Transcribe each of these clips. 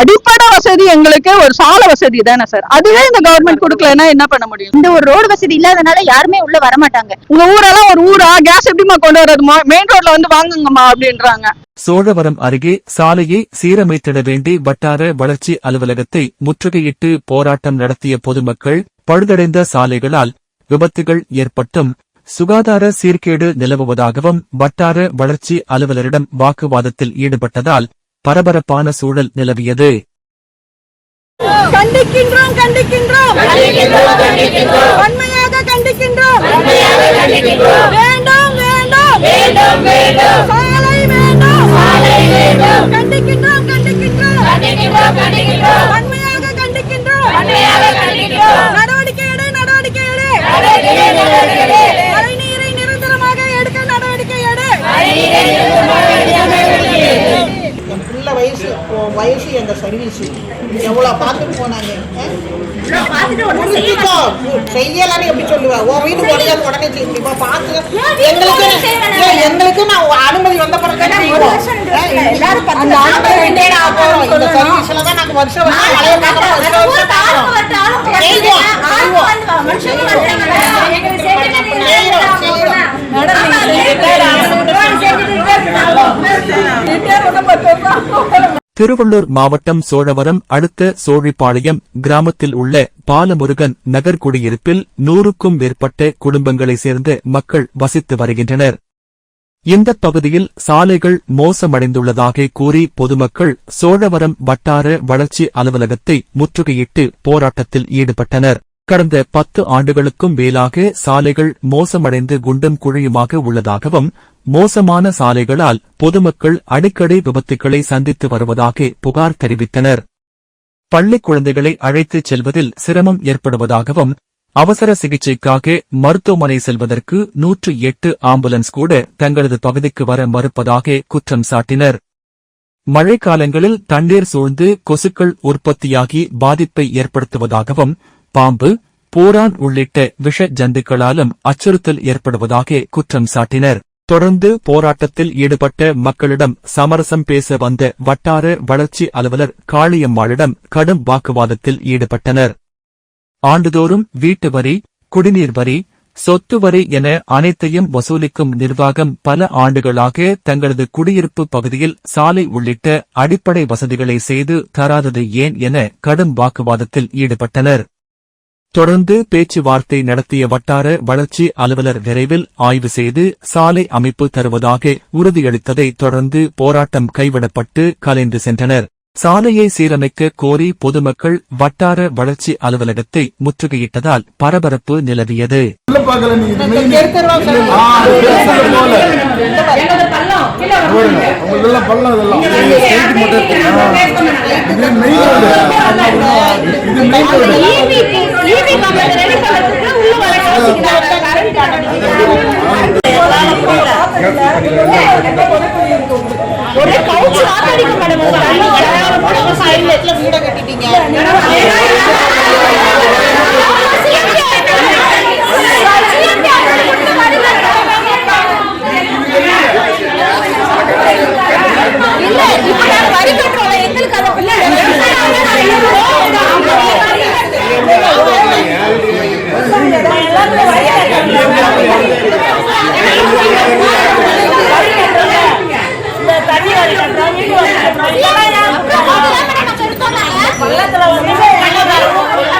அடிப்படை வசதி எங்களுக்கு ஒரு சாலை வசதி தானே சார். அதுவே இந்த கவர்மெண்ட் கொடுக்கலன்னா என்ன பண்ண முடியும்? இந்த ஒரு ரோடு வசதி இல்லாதனால யாருமே உள்ள வர மாட்டாங்க. உங்க ஊரெல்லாம் ஒரு ஊரா? கேஸ் எப்படிமா கொண்டு வரதுமா? மெயின் ரோட்ல வந்து வாங்குங்கம்மா அப்படின்றாங்க. சோழவரம் அருகே சாலையை சீரமைத்திட வேண்டி வட்டார வளர்ச்சி அலுவலகத்தை முற்றுகையிட்டு போராட்டம் நடத்திய பொதுமக்கள் பழுதடைந்த சாலைகளால் விபத்துகள் ஏற்பட்டும் சுகாதார சீர்கேடு நிலவுவதாகவும் வட்டார வளர்ச்சி அலுவலரிடம் வாக்குவாதத்தில் ஈடுபட்டதால் பரபரப்பான சூழல் நிலவியது. கண்டிக்கின்றோம் கண்டிக்கின்றோம் வன்மையாக கண்டிக்கின்றோம். வேண்டாம் வேண்டாம் வேண்டாம் வேண்டாம் சாலை வேண்டாம் சாலை வேண்டாம். கண்டிக்கின்றோம் கண்டிக்கின்றோம் கண்டிக்கின்றோம் வன்மையாக கண்டிக்கின்றோம் வன்மையாக கண்டிக்கின்றோம். நடவடிக்கை எடு நடவடிக்கை எடு மழை நீரை நிரந்தரமாக எடுக்க நடவடிக்கை எடு. என் பிள்ளை வயசு எங்க சர்வீஸ் எவ்வளவு பார்த்துட்டு போனாங்க. செய்யலான்னு எப்படி சொல்லுவேன்? உன் வீடு உடையாது உடனே செய்யுமா? பார்த்து எங்களுக்கு நான் அனுமதி வந்த பிறகு இந்த சர்வீஸ்ல தான் நாங்க வருஷம் திருவள்ளூர் மாவட்டம் சோழவரம் அடுத்த சோழிப்பாளையம் கிராமத்தில் உள்ள பாலமுருகன் நகர் குடியிருப்பில் 100க்கும் மேற்பட்ட குடும்பங்களைச் சேர்ந்த மக்கள் வசித்து வருகின்றனர். இந்த பகுதியில் சாலைகள் மோசமடைந்துள்ளதாக கூறி பொதுமக்கள் சோழவரம் வட்டார வளர்ச்சி அலுவலகத்தை முற்றுகையிட்டு போராட்டத்தில் ஈடுபட்டனர். கடந்த 10 ஆண்டுகளுக்கும் மேலாக சாலைகள் மோசமடைந்து குண்டும் குழியுமாக உள்ளதாகவும் மோசமான சாலைகளால் பொதுமக்கள் அடிக்கடி விபத்துக்களை சந்தித்து வருவதாக புகார் தெரிவித்தனர். பள்ளிக் குழந்தைகளை அழைத்துச் செல்வதில் சிரமம் ஏற்படுவதாகவும் அவசர சிகிச்சைக்காக மருத்துவமனை செல்வதற்கு 108 ஆம்புலன்ஸ் கூட தங்களது பகுதிக்கு வர மறுப்பதாக குற்றம் சாட்டினர். மழைக்காலங்களில் தண்ணீர் சூழ்ந்து கொசுக்கள் உற்பத்தியாகி பாதிப்பை ஏற்படுத்துவதாகவும் பாம்பு, பூரான் உள்ளிட்ட விஷ ஜந்துக்களாலும் அச்சுறுத்தல் ஏற்படுவதாக குற்றம் சாட்டினர். தொடர்ந்து போராட்டத்தில் ஈடுபட்ட மக்களிடம் சமரசம் பேச வந்த வட்டார வளர்ச்சி அலுவலர் காளியம்மாளிடம் கடும் வாக்குவாதத்தில் ஈடுபட்டனர். ஆண்டுதோறும் வீட்டு வரி, குடிநீர் வரி, சொத்து வரி என அனைத்தையும் வசூலிக்கும் நிர்வாகம் பல ஆண்டுகளாக தங்களது குடியிருப்பு பகுதியில் சாலை உள்ளிட்ட அடிப்படை வசதிகளை செய்து தராதது ஏன் என கடும் வாக்குவாதத்தில் ஈடுபட்டனர். தொடர்ந்து பேச்சுவார்த்தை நடத்திய வட்டார வளர்ச்சி அலுவலர் விரைவில் ஆய்வு செய்து சாலை அமைப்பு தருவதாக உறுதியளித்ததை தொடர்ந்து போராட்டம் கைவிடப்பட்டு கலைந்து சென்றனர். சாலையை சீரமைக்க கோரி பொதுமக்கள் வட்டார வளர்ச்சி அலுவலகத்தை முற்றுகையிட்டதால் பரபரப்பு நிலவியது. ஒரே கவுச்சு வாத்தடிக்க மேடம் வீட கட்டிட்டீங்க.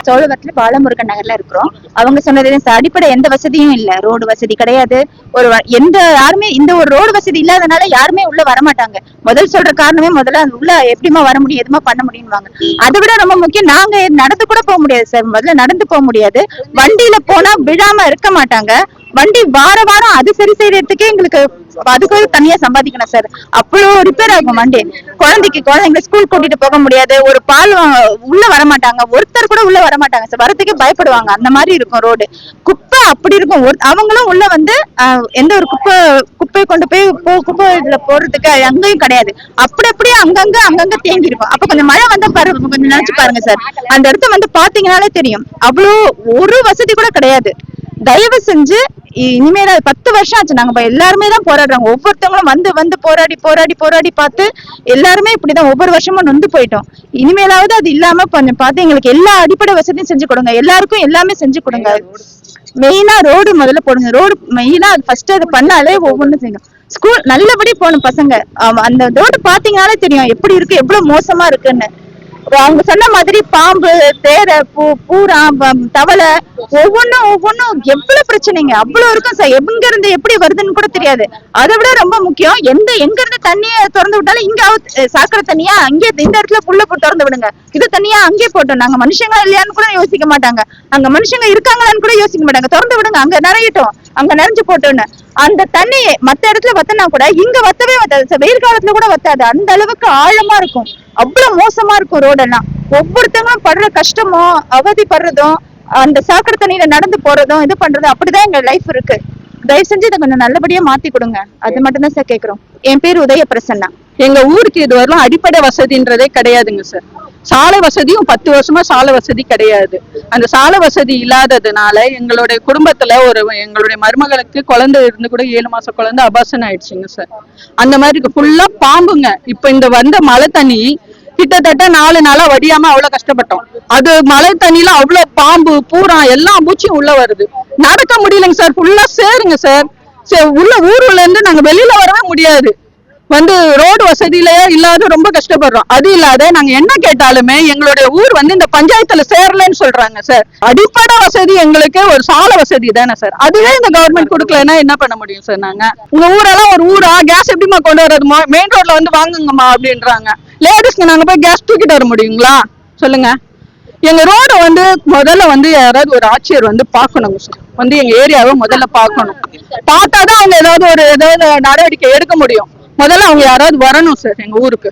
சோழவரத்துல பாலமுருகன் நகர்ல இருக்கிறோம். அவங்க சொன்னது அடிப்படை எந்த வசதியும் இல்ல, ரோடு வசதி கிடையாது. யாருமே இந்த ஒரு ரோடு வசதி இல்லாதனால யாருமே உள்ள வரமாட்டாங்க. முதல் சொல்ற காரணமே முதல்ல உள்ள எப்படிமா வர முடியும், எதுமா பண்ண முடியும்வாங்க. அதை விட ரொம்ப முக்கியம், நாங்க நடந்து கூட போக முடியாது சார். முதல்ல நடந்து போக முடியாது. வண்டியில போனா விழாம இருக்க மாட்டாங்க. வண்டி வாரம் அது சரி செய்யறதுக்கே எங்களுக்கு அதுக்கு தனியா சம்பாதிக்கணும் சார். அவ்வளோ ரிப்பேர் ஆகும் வண்டி. குழந்தைங்களை ஸ்கூல் கூட்டிட்டு போக முடியாது. ஒரு பால் உள்ள வரமாட்டாங்க, ஒருத்தர் கூட உள்ள வரமாட்டாங்க சார். வரத்துக்கே பயப்படுவாங்க. அந்த மாதிரி இருக்கும் ரோடு. குப்பை அப்படி இருக்கும். அவங்களும் உள்ள வந்து எந்த ஒரு குப்பையை கொண்டு போய் குப்பை இதுல போடுறதுக்கு அங்கேயும் கிடையாது. அப்படியே அங்கங்க தேங்கி இருக்கும். அப்ப கொஞ்சம் மழை வந்தா பாருங்க, கொஞ்சம் நினைச்சு பாருங்க சார். அந்த இடத்த வந்து பாத்தீங்கன்னாலே தெரியும், அவ்வளோ ஒரு வசதி கூட கிடையாது. தயவு செஞ்சு இனிமேல் 10 வருஷம் ஆச்சு. நாங்க எல்லாருமே தான் போராடுறாங்க. ஒவ்வொருத்தவங்களும் வந்து போராடி போராடி போராடி பார்த்து எல்லாருமே இப்படிதான் ஒவ்வொரு வருஷமும் நொந்து போயிட்டோம். இனிமேலாவது அது இல்லாம கொஞ்சம் பார்த்து எங்களுக்கு எல்லா அடிப்படை வசதியும் செஞ்சு கொடுங்க. எல்லாருக்கும் எல்லாமே செஞ்சு கொடுங்க. மெயினா ரோடு முதல்ல போடுங்க. ரோடு மெயினா ஃபர்ஸ்ட் அது பண்ணாலே ஒவ்வொன்றும் செய்யணும். ஸ்கூல் நல்லபடி போகணும் பசங்க. அந்த ரோடு பாத்தீங்கன்னாலே தெரியும் எப்படி இருக்கு, எவ்வளவு மோசமா இருக்குன்னு. அவங்க சொன்ன மாதிரி பாம்பு, தேரை, பூரா, தவளை, ஒவ்வொன்னும் எவ்வளவு பிரச்சனைங்க அவ்வளவு இருக்கும் சார். எங்க இருந்து எப்படி வருதுன்னு கூட தெரியாது. அதை விட ரொம்ப முக்கியம், எங்க இருந்து தண்ணியை திறந்து விட்டாலும் இங்க சாக்கடை தண்ணியா அங்கே இந்த இடத்துல புள்ள போட்டு திறந்து விடுங்க, இது தண்ணியா அங்கே போட்டோம். நாங்க மனுஷங்க இல்லையான்னு கூட யோசிக்க மாட்டாங்க. அங்க மனுஷங்க இருக்காங்களான்னு கூட யோசிக்க மாட்டாங்க. திறந்து விடுங்க, அங்க நிறையட்டும், அங்க நிறைஞ்சு போட்டோன்னு. அந்த தண்ணி மத்த இடத்துல வத்தனா கூட இங்க வத்தவே வத்தாது. வெயில் காலத்துல கூட வத்தாது. அந்த அளவுக்கு ஆழமா இருக்கும். அவ்வளவு மோசமா இருக்கும் ரோடெல்லாம். ஒவ்வொருத்தவங்களும் படுற கஷ்டமும் அவதிப்படுறதும் அந்த சாக்கடை தண்ணியில நடந்து போறதும் இது பண்றதும் அப்படிதான் எங்க லைஃப் இருக்கு. தயவு செஞ்சு இதை கொஞ்சம் நல்லபடியா மாத்தி கொடுங்க. அது மட்டும் தான் சார் கேக்குறோம். என் பேர் உதய பிரசன்னா. எங்க ஊருக்கு இது வரலாம் அடிப்படை வசதின்றதே கிடையாதுங்க சார். சாலை வசதியும் 10 வருஷமா சாலை வசதி கிடையாது. அந்த சாலை வசதி இல்லாததுனால எங்களுடைய குடும்பத்துல எங்களுடைய மருமகளுக்கு குழந்தை இருந்து கூட 7 மாசம் குழந்தை அபார்ஷன் ஆயிடுச்சுங்க சார். அந்த மாதிரி ஃபுல்லா பாம்புங்க. இப்ப இந்த வந்த மழை தண்ணி கிட்டத்தட்ட 4 நாளா வடியாம அவ்வளவு கஷ்டப்பட்டோம். அது மழை தண்ணியில அவ்வளவு பாம்பு, பூரா எல்லா பூச்சியும் உள்ள வருது. நடக்க முடியலைங்க சார். ஃபுல்லா சேருங்க சார். உள்ள ஊர்ல இருந்து நாங்க வெளியில வரவே முடியாது. ரோடு வசதியிலேயே இல்லாத ரொம்ப கஷ்டப்படுறோம். அது இல்லாத நாங்க என்ன கேட்டாலுமே எங்களுடைய ஊர் இந்த பஞ்சாயத்துல சேரலன்னு சொல்றாங்க சார். அடிப்படை வசதி எங்களுக்கு ஒரு சாலை வசதி தானே சார். அதுவே இந்த கவர்மெண்ட் கொடுக்கலன்னா என்ன பண்ண முடியும் சார்? நாங்க உங்க ஊரெல்லாம் ஒரு ஊரா? கேஸ் எப்படிமா கொண்டு வரதுமா? மெயின் ரோட்ல வாங்குங்கம்மா அப்படின்றாங்க. லேடிஸ்க்கு நாங்க போய் கேஸ் தூக்கிட்டு வர முடியுங்களா சொல்லுங்க? எங்க ரோடு முதல்ல யாராவது ஒரு ஆட்சியர் பாக்கணுங்க சார். எங்க ஏரியாவை முதல்ல பாக்கணும். பார்த்தாதான் அவங்க ஏதாவது நடவடிக்கை எடுக்க முடியும். முதல்ல அவங்க யாராவது வரணும் சார் எங்க ஊருக்கு.